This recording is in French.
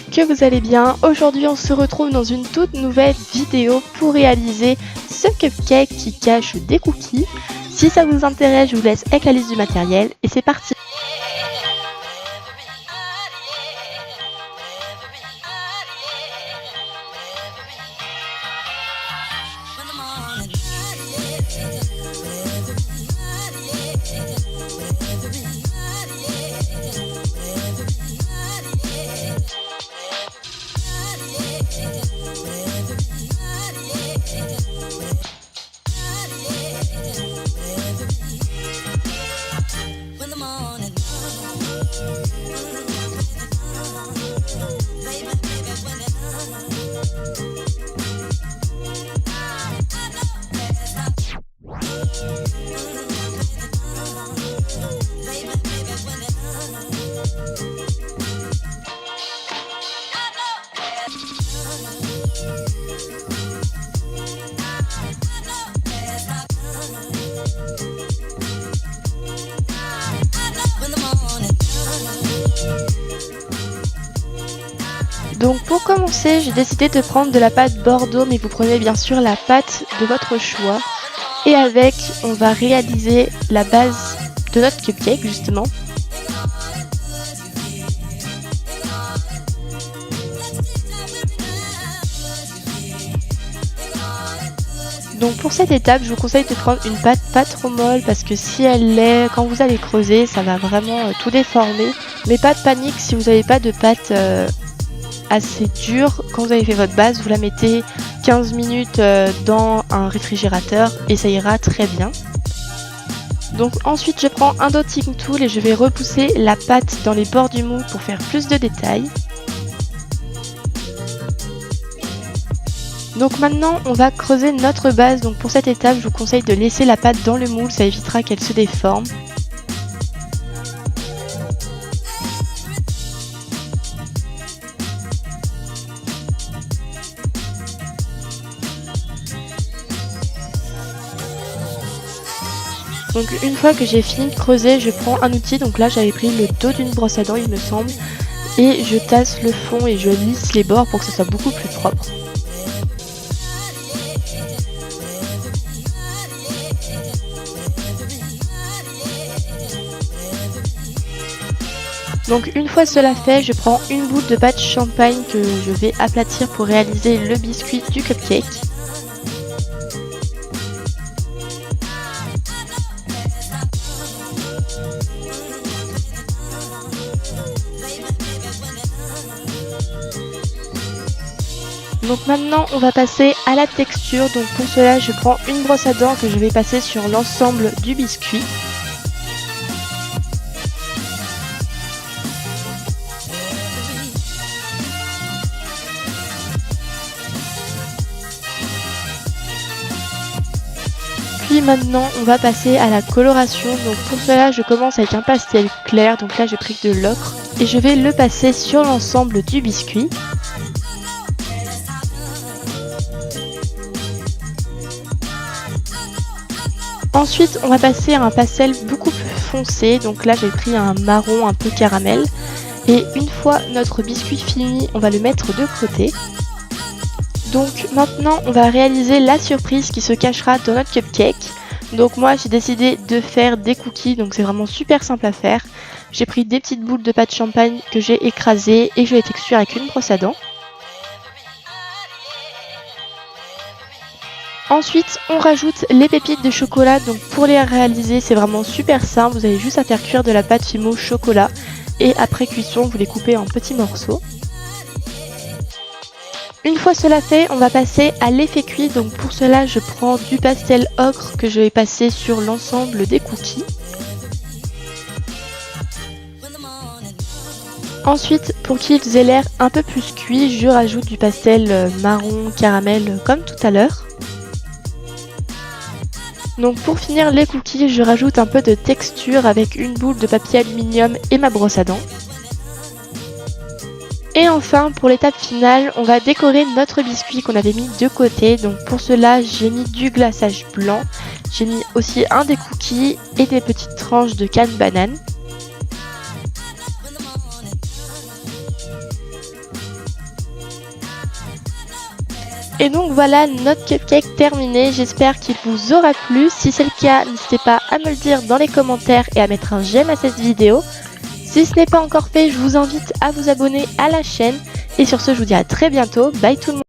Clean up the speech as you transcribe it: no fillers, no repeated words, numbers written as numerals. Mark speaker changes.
Speaker 1: que vous allez bien. Aujourd'hui on se retrouve dans une toute nouvelle vidéo pour réaliser ce cupcake qui cache des cookies. Si ça vous intéresse, je vous laisse avec la liste du matériel et c'est parti. Donc pour commencer, j'ai décidé de prendre de la pâte Bordeaux, mais vous prenez bien sûr la pâte de votre choix. Et avec, on va réaliser la base de notre cupcake justement. Donc pour cette étape, je vous conseille de prendre une pâte pas trop molle parce que si elle l'est, quand vous allez creuser, ça va vraiment tout déformer. Mais pas de panique, si vous n'avez pas de pâte assez dure, quand vous avez fait votre base, vous la mettez 15 minutes dans un réfrigérateur et ça ira très bien. Donc ensuite je prends un dotting tool et je vais repousser la pâte dans les bords du moule pour faire plus de détails. Donc maintenant on va creuser notre base, donc pour cette étape je vous conseille de laisser la pâte dans le moule, ça évitera qu'elle se déforme. Donc une fois que j'ai fini de creuser, je prends un outil, donc là j'avais pris le dos d'une brosse à dents il me semble, et je tasse le fond et je lisse les bords pour que ce soit beaucoup plus propre. Donc une fois cela fait, je prends une boule de pâte champagne que je vais aplatir pour réaliser le biscuit du cupcake. Donc maintenant on va passer à la texture, donc pour cela je prends une brosse à dents que je vais passer sur l'ensemble du biscuit. Puis maintenant on va passer à la coloration, donc pour cela je commence avec un pastel clair, donc là j'ai pris de l'ocre et je vais le passer sur l'ensemble du biscuit. Ensuite on va passer à un pastel beaucoup plus foncé, donc là j'ai pris un marron un peu caramel. Et une fois notre biscuit fini, on va le mettre de côté. Donc maintenant on va réaliser la surprise qui se cachera dans notre cupcake. Donc moi j'ai décidé de faire des cookies, donc c'est vraiment super simple à faire. J'ai pris des petites boules de pâte champagne que j'ai écrasées et je les texture avec une brosse à dents. Ensuite, on rajoute les pépites de chocolat, donc pour les réaliser, c'est vraiment super simple, vous avez juste à faire cuire de la pâte fimo au chocolat et après cuisson, vous les coupez en petits morceaux. Une fois cela fait, on va passer à l'effet cuit, donc pour cela, je prends du pastel ocre que je vais passer sur l'ensemble des cookies. Ensuite, pour qu'ils aient l'air un peu plus cuits, je rajoute du pastel marron caramel comme tout à l'heure. Donc pour finir les cookies, je rajoute un peu de texture avec une boule de papier aluminium et ma brosse à dents. Et enfin, pour l'étape finale, on va décorer notre biscuit qu'on avait mis de côté. Donc pour cela, j'ai mis du glaçage blanc. J'ai mis aussi un des cookies et des petites tranches de canne banane. Et donc voilà notre cupcake terminé, j'espère qu'il vous aura plu. Si c'est le cas, n'hésitez pas à me le dire dans les commentaires et à mettre un j'aime à cette vidéo. Si ce n'est pas encore fait, je vous invite à vous abonner à la chaîne. Et sur ce, je vous dis à très bientôt. Bye tout le monde.